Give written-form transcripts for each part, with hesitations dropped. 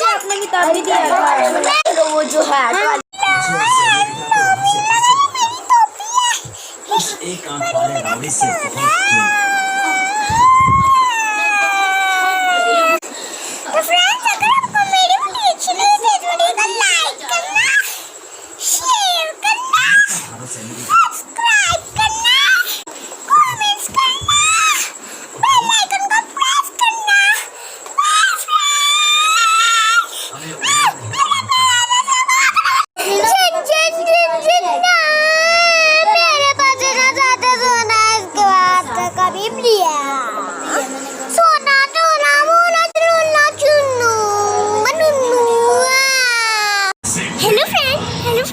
अपना किताब भी दिया वो जो है एक आंख वाले रावड़ी से तो फ्रेंड्स अगर आपको मेरी वीडियो अच्छी लगी तो वीडियो को लाइक करना, शेयर करना, सब्सक्राइब करना, कमेंट्स करना, बेल आइकन को प्रेस करना। Bye friends. मेरे पास इतना ज्यादा सोना है इसके बाद कभी लिया सोना टोना मोना चुन्ना चुन्नू मनुन्नू। हेलो फ्रेंड्स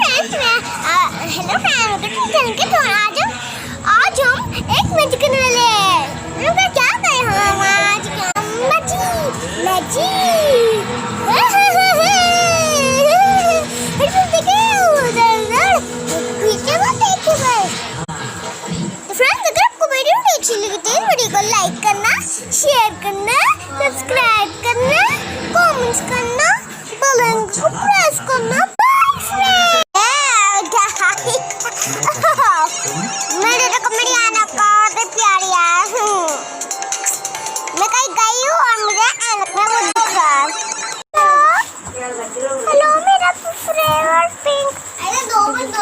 आज हम एक मैजिक करने वाले हैं। लोग क्या करें हम आज वीडियो को लाइक करना, शेयर करना, सब्सक्राइब करना, कमेंट्स करना, बेल आइकन को प्रेस करना। मेरे तो कमेडी आना बहुत प्यारी है। मैं कहीं गई हूँ और मुझे ऐनक में वो दिख रहा है। हेलो मेरा फेवरेट पिंक। अरे 2 मिनट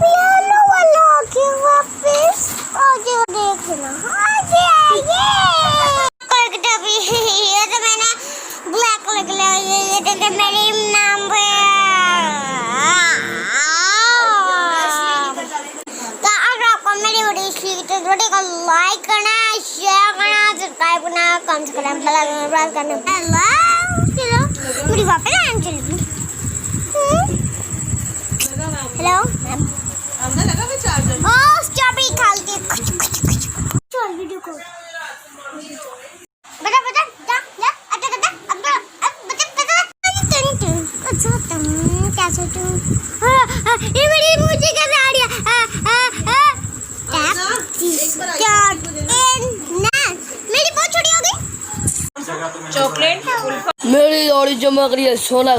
येलो वाला क्यों वापस आगे देखना आगे ये तो मैंने ब्लैक कलर के लिए ये तो मेरी नाम पे तो अगर आपको मेरी वीडियो अच्छी लगी तो वीडियो को लाइक करना, शेयर करना, सब्सक्राइब करना, कमेंट करना, बेल आइकन को प्रेस करना। चलो मेरी वापस आने चली। हेलो हमने लगा भी चार्जर स्ट्रॉबेरी खाती चल वीडियो को बता जा कैसे तुम ये मेरी मुझे कैसे आ रही है मेरी बहुत छोटी हो गई। चॉकलेट मेरी और चमक रही है सोना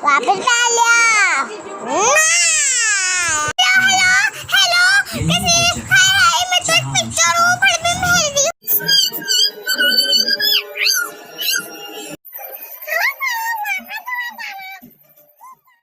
वापस डाल लिया। हेलो कैसे